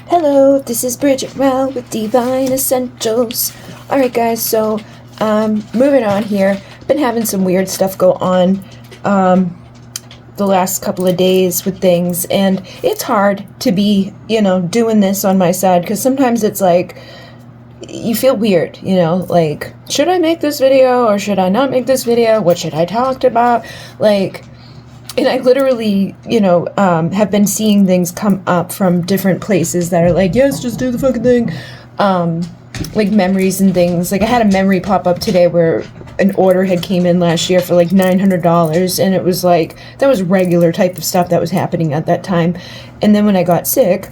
Hello, this is Bridget Rell with Divine Essentials. Alright guys, so moving on here. Been having some weird stuff go on the last couple of days with things, and it's hard to be, doing this on my side, because sometimes it's like, you feel weird, like, should I make this video or should I not make this video? What should I talk about? And I literally, have been seeing things come up from different places that are like, yes, just do the fucking thing. Like memories and things. Like I had a memory pop up today where an order had came in last year for like $900, and it was like, that was regular type of stuff that was happening at that time. And then when I got sick,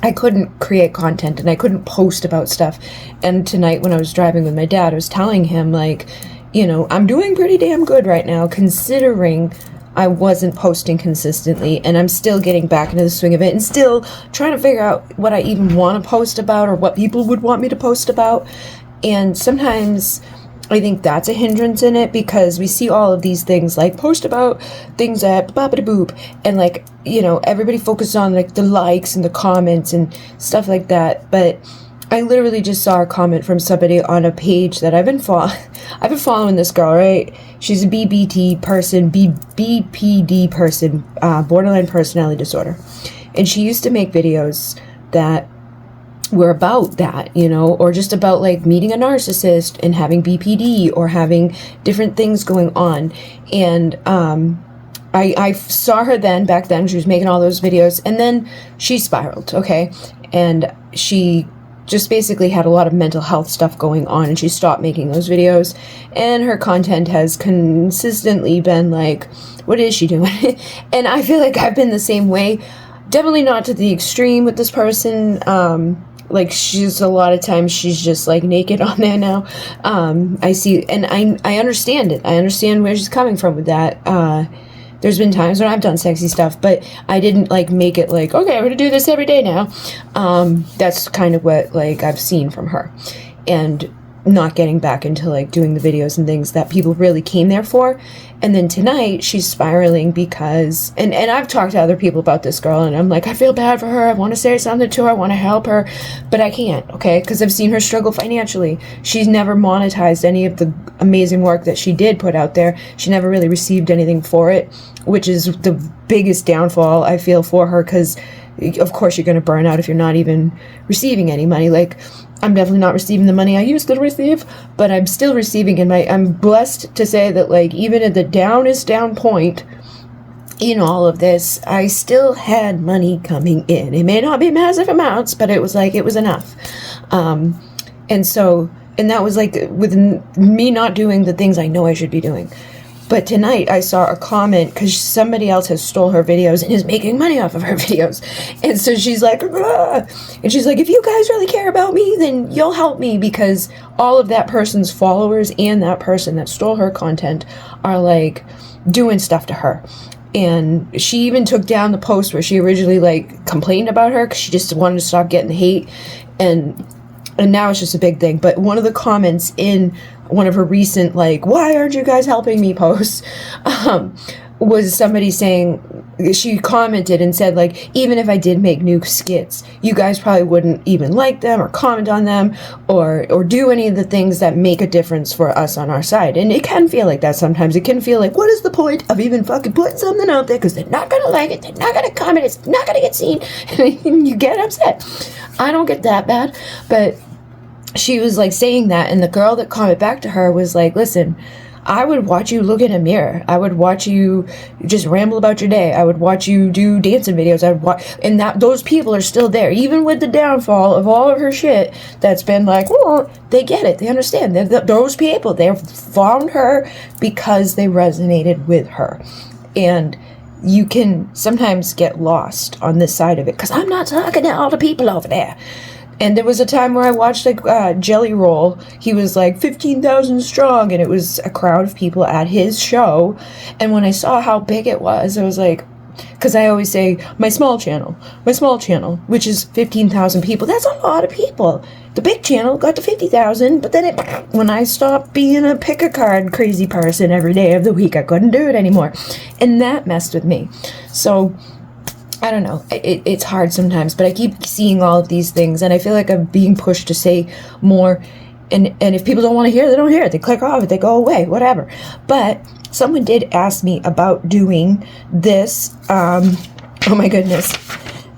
I couldn't create content and I couldn't post about stuff. And tonight when I was driving with my dad, I was telling him like, I'm doing pretty damn good right now considering I wasn't posting consistently, and I'm still getting back into the swing of it and still trying to figure out what I even want to post about or what people would want me to post about. And sometimes I think that's a hindrance in it, because we see all of these things like post about things at boppity boop, and like, everybody focuses on like the likes and the comments and stuff like that. But I literally just saw a comment from somebody on a page that I've been following this girl, right? She's a BPD person, borderline personality disorder. And she used to make videos that were about that, or just about like meeting a narcissist and having BPD or having different things going on. And I saw her back then, she was making all those videos, and then she spiraled, okay? And she just basically had a lot of mental health stuff going on, and she stopped making those videos, and her content has consistently been like, what is she doing? And I feel like I've been the same way, definitely not to the extreme with this person. Like she's a lot of times she's just like naked on there now. I see, and I understand it. I understand where she's coming from with that. There's been times when I've done sexy stuff, but I didn't like make it like, okay, I'm gonna do this every day now. That's kind of what like I've seen from her, and not getting back into like doing the videos and things that people really came there for. And then tonight she's spiraling because, and I've talked to other people about this girl, and I'm like, I feel bad for her. I want to say something to her. I want to help her, but I can't, okay? Because I've seen her struggle financially. She's never monetized any of the amazing work that she did put out there. She never really received anything for it, which is the biggest downfall I feel for her, because of course you're going to burn out if you're not even receiving any money. Like, I'm definitely not receiving the money I used to receive, but I'm still receiving I'm blessed to say that like even at the downest down point in all of this, I still had money coming in. It may not be massive amounts, but it was enough. And that was like with me not doing the things I know I should be doing. But tonight I saw a comment because somebody else has stole her videos and is making money off of her videos. And so she's like, ah! And she's like, if you guys really care about me, then you'll help me, because all of that person's followers and that person that stole her content are like doing stuff to her. And she even took down the post where she originally like complained about her because she just wanted to stop getting the hate. And now it's just a big thing. But one of the comments in one of her recent, like, why aren't you guys helping me posts, was somebody saying, she commented and said, like, even if I did make new skits, you guys probably wouldn't even like them or comment on them or do any of the things that make a difference for us on our side. And it can feel like that sometimes. It can feel like, what is the point of even fucking putting something out there, because they're not going to like it, they're not going to comment, it's not going to get seen, and you get upset. I don't get that bad, but she was like saying that, and the girl that commented back to her was like, listen, I would watch you look in a mirror. I would watch you just ramble about your day. I would watch you do dancing videos. I would watch, and that those people are still there, even with the downfall of all of her shit. That's been like, oh, they get it. They understand. Those people, they found her because they resonated with her, and you can sometimes get lost on this side of it, because I'm not talking to all the people over there. And there was a time where I watched like Jelly Roll. He was like 15,000 strong, and it was a crowd of people at his show. And when I saw how big it was, I was like, because I always say my small channel, which is 15,000 people. That's a lot of people. The big channel got to 50,000, but then when I stopped being a pick a card crazy person every day of the week, I couldn't do it anymore, and that messed with me. So I don't know. It's hard sometimes, but I keep seeing all of these things, and I feel like I'm being pushed to say more. And if people don't want to hear it, they don't hear it. They click off it. They go away. Whatever. But someone did ask me about doing this. Oh my goodness,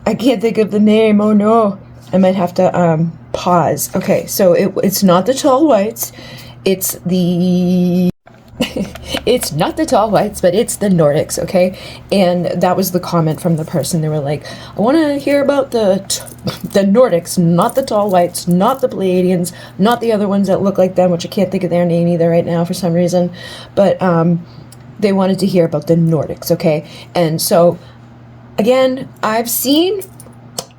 I can't think of the name. Oh no, I might have to pause. Okay, so it's not the tall whites. It's the it's not the tall whites, but it's the Nordics, okay? And that was the comment from the person. They were like, I want to hear about the Nordics, not the tall whites, not the Pleiadians, not the other ones that look like them, which I can't think of their name either right now for some reason. But they wanted to hear about the Nordics, okay? And so, again, I've seen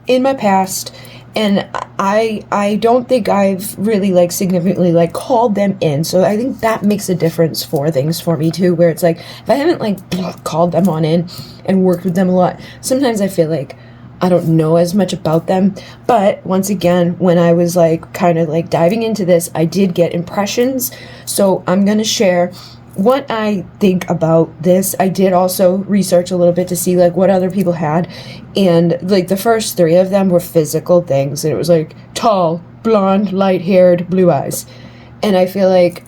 in my past, and I don't think I've really like significantly like called them in. So I think that makes a difference for things for me too, where it's like if I haven't like called them on in and worked with them a lot, sometimes I feel like I don't know as much about them. But once again, when I was like kind of like diving into this, I did get impressions. So I'm going to share what I think about this. I did also research a little bit to see like what other people had, and like the first three of them were physical things, and it was like tall, blonde, light-haired, blue eyes. And I feel like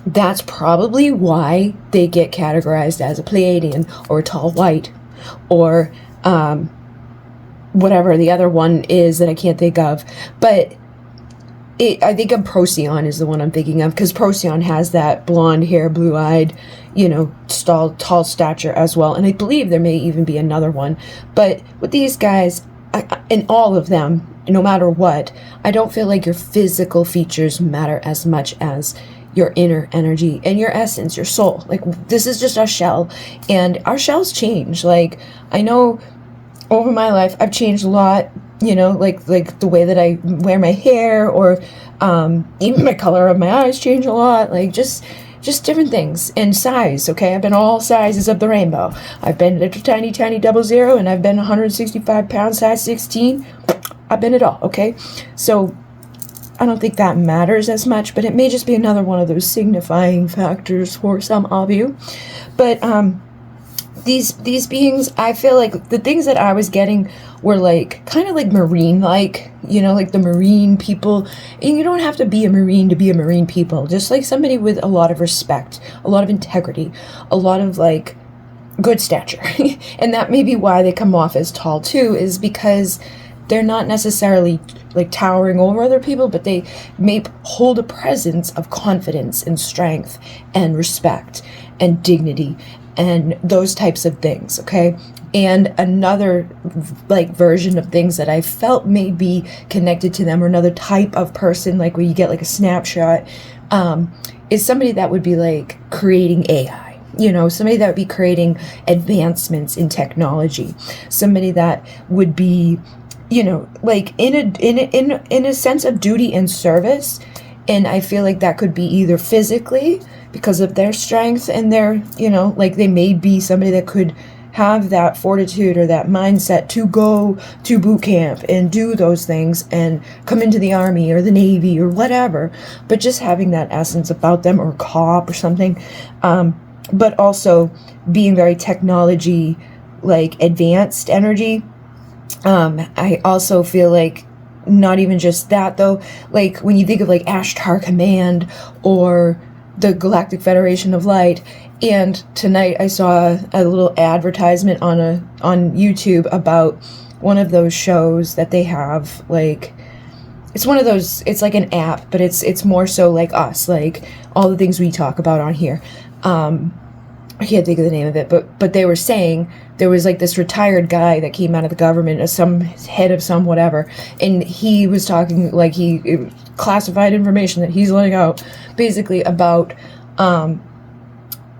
that's probably why they get categorized as a Pleiadian or a tall white or whatever the other one is that I can't think of. But I think Procyon is the one I'm thinking of, because Procyon has that blonde hair, blue-eyed, you know, tall stature as well. And I believe there may even be another one. But with these guys, and all of them, no matter what, I don't feel like your physical features matter as much as your inner energy and your essence, your soul. Like, this is just our shell, and our shells change. Like, I know over my life, I've changed a lot. You know, like the way that I wear my hair, or even my color of my eyes change a lot. Like just different things. And size, okay? I've been all sizes of the rainbow. I've been little tiny 00, and I've been 165 pounds, size 16. I've been it all, okay? So I don't think that matters as much, but it may just be another one of those signifying factors for some of you. But these beings, I feel like the things that I was getting were like kind of like marine, like, you know, like the marine people. And you don't have to be a marine to be a marine people. Just like somebody with a lot of respect, a lot of integrity, a lot of like good stature. And that may be why they come off as tall too, is because they're not necessarily like towering over other people, but they may hold a presence of confidence and strength and respect and dignity and those types of things, okay? And another like version of things that I felt may be connected to them, or another type of person, like where you get like a snapshot, is somebody that would be like creating AI. You know, somebody that would be creating advancements in technology. Somebody that would be, you know, like in a sense of duty and service. And I feel like that could be either physically, because of their strength and their, you know, like they may be somebody that could have that fortitude or that mindset to go to boot camp and do those things and come into the army or the navy or whatever, but just having that essence about them, or cop or something, but also being very technology, like advanced energy. I also feel like not even just that though, like when you think of like Ashtar Command or the Galactic Federation of Light. And tonight I saw a little advertisement on YouTube about one of those shows that they have. Like, it's one of those, it's like an app, but it's more so like us, like all the things we talk about on here. I can't think of the name of it, but they were saying there was like this retired guy that came out of the government as some head of some whatever, and he was talking like he classified information that he's letting out basically about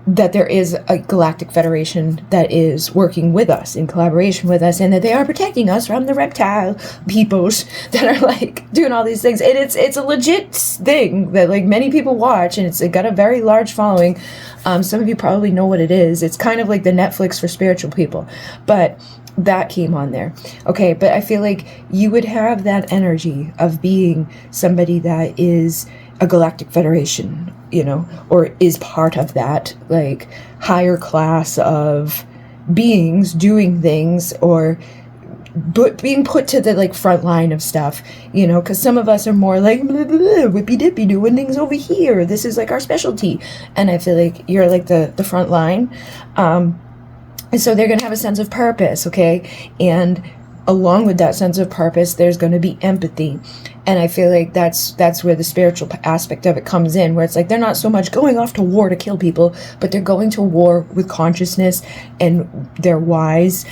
that there is a galactic federation that is working with us, in collaboration with us, and that they are protecting us from the reptile peoples that are like doing all these things. And it's a legit thing that like many people watch, and it got a very large following. Some of you probably know what it is. It's kind of like the Netflix for spiritual people, but that came on there. Okay, but I feel like you would have that energy of being somebody that is a galactic federation, you know, or is part of that like higher class of, beings doing things, or being put to the like front line of stuff, you know, because some of us are more like blah, blah, blah, whippy dippy doing things over here, this is like our specialty, and I feel like you're like the front line, and so they're gonna have a sense of purpose, okay, and along with that sense of purpose there's going to be empathy, and I feel like that's where the spiritual aspect of it comes in, where it's like they're not so much going off to war to kill people, but they're going to war with consciousness, and they're wise.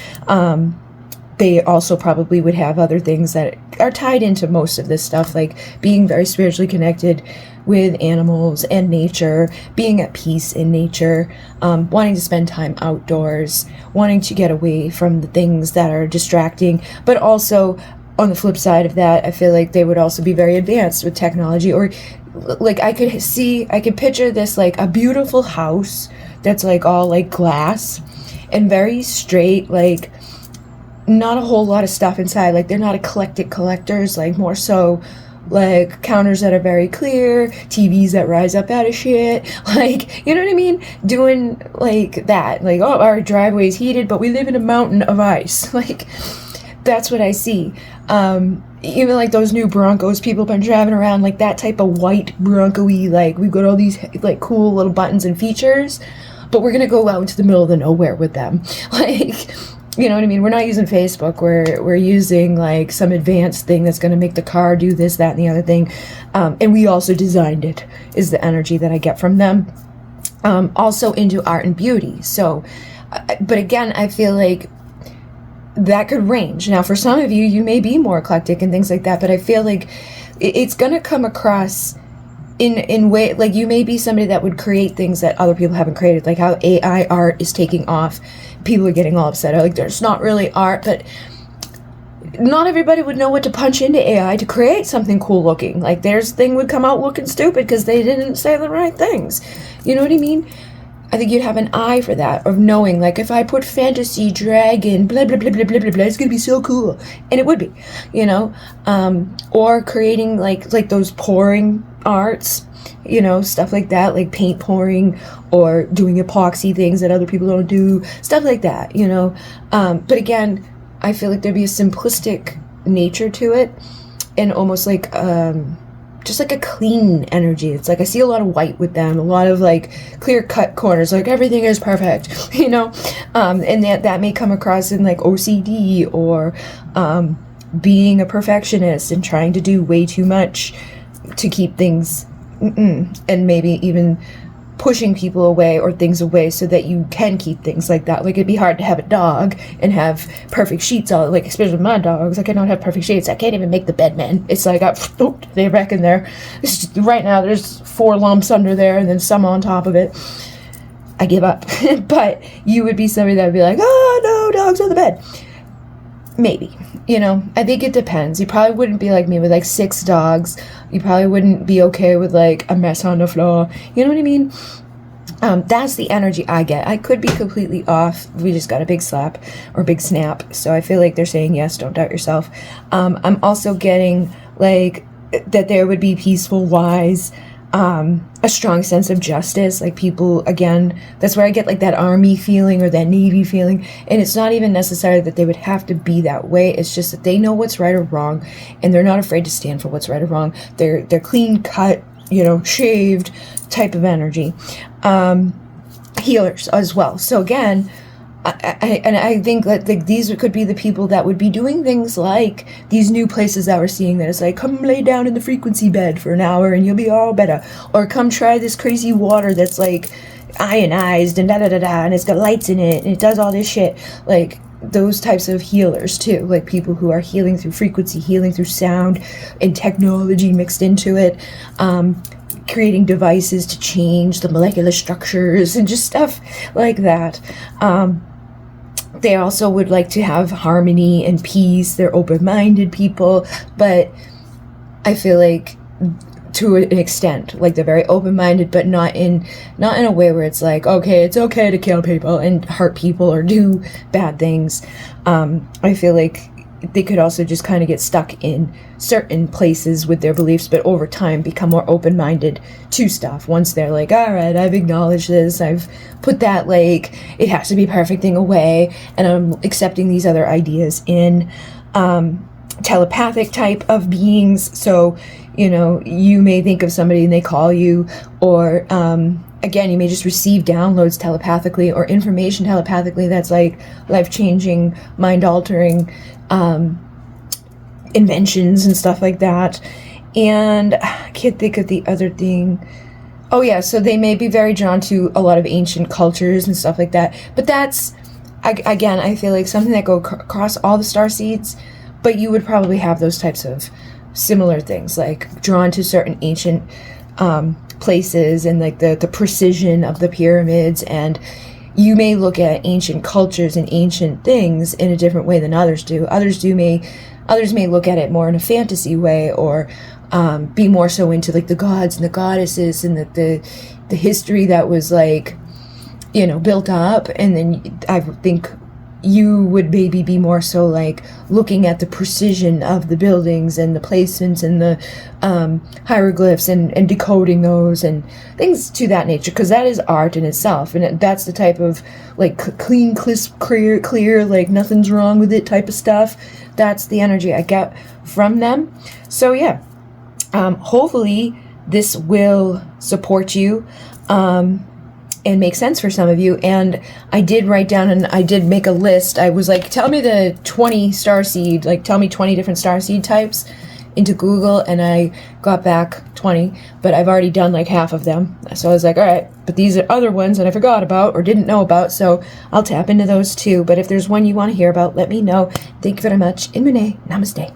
They also probably would have other things that are tied into most of this stuff, like being very spiritually connected with animals and nature, being at peace in nature, wanting to spend time outdoors, wanting to get away from the things that are distracting. But also, on the flip side of that, I feel like they would also be very advanced with technology, or like I could picture this like a beautiful house that's like all like glass and very straight, like not a whole lot of stuff inside, like they're not eclectic collectors, like more so like counters that are very clear, TVs that rise up out of shit, like, you know what I mean, doing like that, like, oh, our driveway's heated but we live in a mountain of ice, like that's what I see. Even like those new Broncos people been driving around, like that type of white Bronco-y, like we've got all these like cool little buttons and features, but we're gonna go out into the middle of the nowhere with them, like, you know what I mean? We're not using Facebook. We're using like some advanced thing that's going to make the car do this, that, and the other thing. And we also designed it, is the energy that I get from them. Also into art and beauty. So, but again, I feel like that could range. Now, for some of you, you may be more eclectic and things like that, but I feel like it's going to come across in way, like you may be somebody that would create things that other people haven't created, like how AI art is taking off. People are getting all upset, like there's not really art, but not everybody would know what to punch into AI to create something cool looking. Like theirs thing would come out looking stupid because they didn't say the right things. You know what I mean? I think you'd have an eye for that, of knowing, like, if I put fantasy, dragon, blah, blah, blah, blah, blah, blah, blah, it's gonna be so cool. And it would be, you know? Or creating, like those pouring arts, you know, stuff like that, like paint pouring, or doing epoxy things that other people don't do, stuff like that, you know? But again, I feel like there'd be a simplistic nature to it, and almost like, just like a clean energy. It's like I see a lot of white with them, a lot of like clear cut corners, like everything is perfect, you know, and that may come across in like OCD, or being a perfectionist and trying to do way too much to keep things, and maybe even pushing people away or things away so that you can keep things like that. Like it'd be hard to have a dog and have perfect sheets all, like especially with my dogs, I cannot have perfect sheets. I can't even make the bed, man. It's like they wreck in there. Right now there's 4 lumps under there and then some on top of it. I give up. But you would be somebody that would be like, oh no, dogs on the bed. Maybe, you know, I think it depends. You probably wouldn't be like me with like 6 dogs. You probably wouldn't be okay with like a mess on the floor. You know what I mean? That's the energy I get. I could be completely off. We just got a big slap or big snap. So I feel like they're saying yes, don't doubt yourself. I'm also getting like that there would be peaceful, wise, a strong sense of justice. Like people, again, that's where I get like that army feeling or that navy feeling. And it's not even necessarily that they would have to be that way. It's just that they know what's right or wrong, and they're not afraid to stand for what's right or wrong. They're clean cut, you know, shaved type of energy. Healers as well. So again, I think that like these could be the people that would be doing things like these new places that we're seeing, that it's like, come lay down in the frequency bed for an hour and you'll be all better, or come try this crazy water that's like ionized and da da da da, and it's got lights in it and it does all this shit. Like those types of healers too, like people who are healing through frequency, healing through sound and technology mixed into it, creating devices to change the molecular structures and just stuff like that. They also would like to have harmony and peace. They're open-minded people, but I feel like to an extent, like they're very open-minded, but not in a way where it's like, okay, it's okay to kill people and hurt people or do bad things. I feel like they could also just kind of get stuck in certain places with their beliefs, but over time become more open-minded to stuff. Once they're like, all right, I've acknowledged this, I've put that, like, it has to be perfect thing away, and I'm accepting these other ideas in. Telepathic type of beings. So, you know, you may think of somebody and they call you, or again, you may just receive downloads telepathically or information telepathically that's like life-changing, mind-altering inventions and stuff like that. And I can't think of the other thing. Oh yeah, so they may be very drawn to a lot of ancient cultures and stuff like that. But that's, again, I feel like something that go across all the starseeds. But you would probably have those types of similar things, like drawn to certain ancient places and like the precision of the pyramids. And you may look at ancient cultures and ancient things in a different way than others do. Others may look at it more in a fantasy way, or be more so into like the gods and the goddesses and the history that was like, you know, built up. And then I think you would maybe be more so like looking at the precision of the buildings and the placements and the hieroglyphs and decoding those and things to that nature, because that is art in itself. And that's the type of like clean, crisp, clear, like nothing's wrong with it type of stuff. That's the energy I get from them. So yeah, hopefully this will support you and make sense for some of you. And I did write down, and I did make a list. I was like, tell me the 20 starseed, like tell me 20 different starseed types into Google, and I got back 20, but I've already done like half of them. So I was like, all right, but these are other ones that I forgot about or didn't know about, so I'll tap into those too. But if there's one you want to hear about, let me know. Thank you very much. In Renee, namaste.